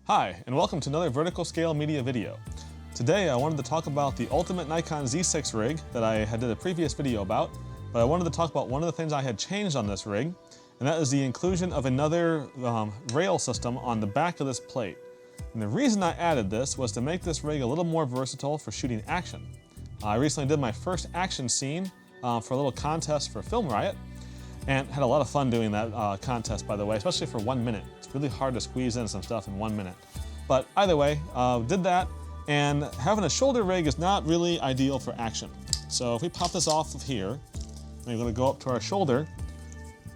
Hi, and welcome to another Vertical Scale Media video. Today I wanted to talk about the Ultimate Nikon Z6 rig that I did a previous video about, but I wanted to talk about one of the things I had changed on this rig, and that is the inclusion of another rail system on the back of this plate. And the reason I added this was to make this rig a little more versatile for shooting action. I recently did my first action scene for a little contest for Film Riot, and had a lot of fun doing that contest, by the way, especially for 1 minute. It's really hard to squeeze in some stuff in 1 minute. But either way, did that, and having a shoulder rig is not really ideal for action. So if we pop this off of here, and we're gonna go up to our shoulder,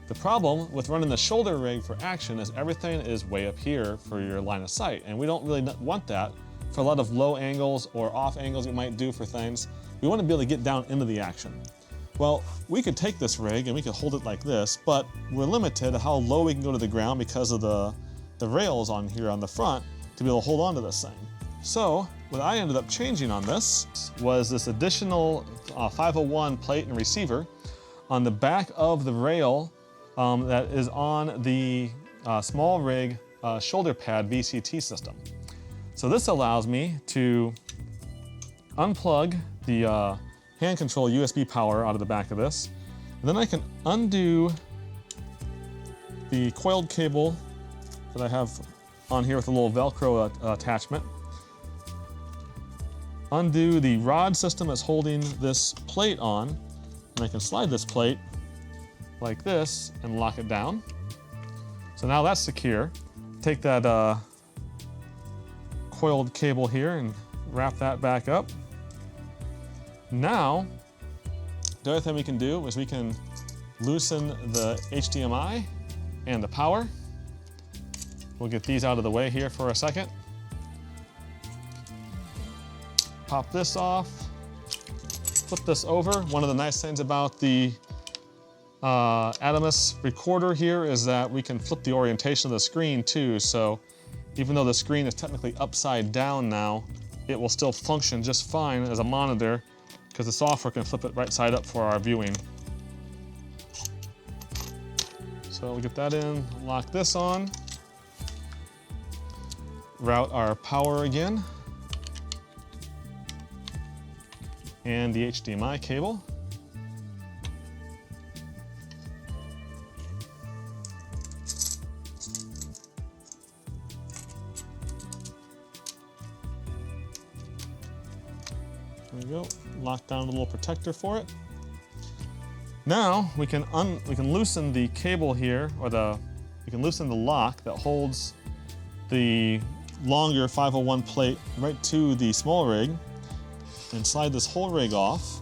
the problem with running the shoulder rig for action is everything is way up here for your line of sight, and we don't really want that for a lot of low angles or off angles you might do for things. We want to be able to get down into the action. Well, we could take this rig and we could hold it like this, but we're limited to how low we can go to the ground because of the rails on here on the front to be able to hold on to this thing. So what I ended up changing on this was this additional 501 plate and receiver on the back of the rail that is on the small rig shoulder pad VCT system. So this allows me to unplug the hand control USB power out of the back of this. And then I can undo the coiled cable that I have on here with a little Velcro attachment. Undo the rod system that's holding this plate on, and I can slide this plate like this and lock it down. So now that's secure. Take that coiled cable here and wrap that back up. Now, the other thing we can do is we can loosen the HDMI and the power. We'll get these out of the way here for a second. Pop this off, flip this over. One of the nice things about the Atomos recorder here is that we can flip the orientation of the screen too, so even though the screen is technically upside down now, it will still function just fine as a monitor because the software can flip it right side up for our viewing. So we get that in, lock this on, route our power again, and the HDMI cable. There we go. Lock down a little protector for it. Now we can loosen the cable here, or we can loosen the lock that holds the longer 501 plate right to the small rig, and slide this whole rig off.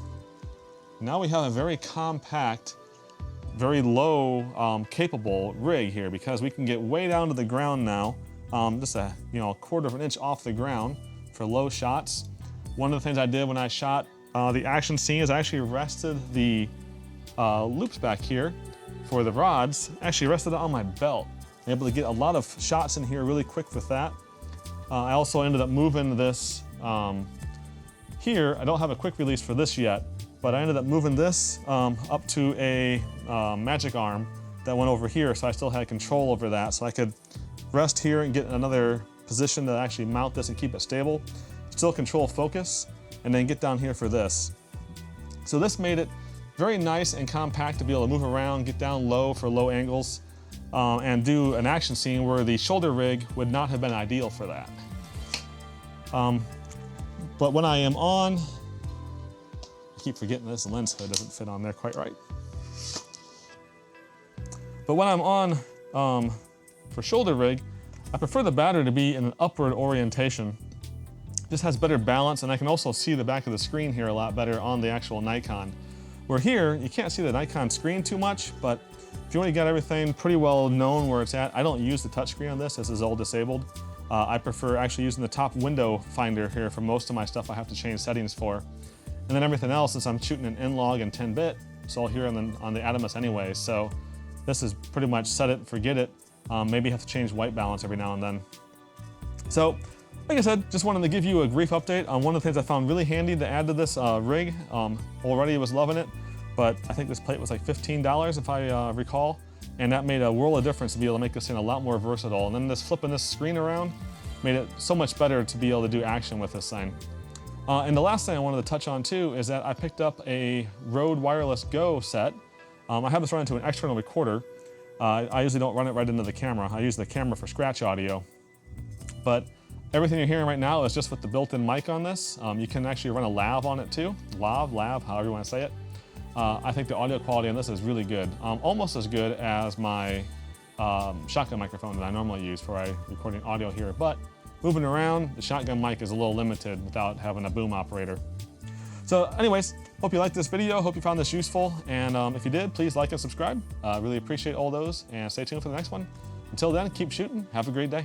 Now we have a very compact, very low capable rig here, because we can get way down to the ground now, just a quarter of an inch off the ground for low shots. One of the things I did when I shot the action scene is I actually rested the loops back here for the rods. Actually rested it on my belt. I'm able to get a lot of shots in here really quick with that. I also ended up moving this here. I don't have a quick release for this yet, but I ended up moving this up to a magic arm that went over here, so I still had control over that. So I could rest here and get another position to actually mount this and keep it stable. Still control focus, and then get down here for this. So this made it very nice and compact to be able to move around, get down low for low angles, and do an action scene where the shoulder rig would not have been ideal for that. But when I am on, I keep forgetting this lens hood doesn't fit on there quite right. But when I'm on for shoulder rig, I prefer the battery to be in an upward orientation. This has better balance, and I can also see the back of the screen here a lot better on the actual Nikon. Where here, you can't see the Nikon screen too much, but if you want to get everything pretty well known where it's at, I don't use the touchscreen on this. This is all disabled. I prefer actually using the top window finder here for most of my stuff I have to change settings for. And then everything else, since I'm shooting an N-Log and 10-bit, it's all here on the Atomos anyway, so this is pretty much set it, forget it. Maybe have to change white balance every now and then. So, like I said, just wanted to give you a brief update on one of the things I found really handy to add to this rig. Already was loving it, but I think this plate was like $15 if I recall. and that made a world of difference to be able to make this thing a lot more versatile. And then this flipping this screen around, made it so much better to be able to do action with this thing. And the last thing I wanted to touch on too is that I picked up a Rode Wireless Go set. I have this run into an external recorder. I usually don't run it right into the camera. I use the camera for scratch audio. But everything you're hearing right now is just with the built-in mic on this. You can actually run a lav on it too. Lav, however you want to say it. I think the audio quality on this is really good. Almost as good as my shotgun microphone that I normally use for recording audio here. But moving around, the shotgun mic is a little limited without having a boom operator. So anyways, hope you liked this video, hope you found this useful, and if you did, please like and subscribe. Really appreciate all those, and stay tuned for the next one. Until then, keep shooting, have a great day.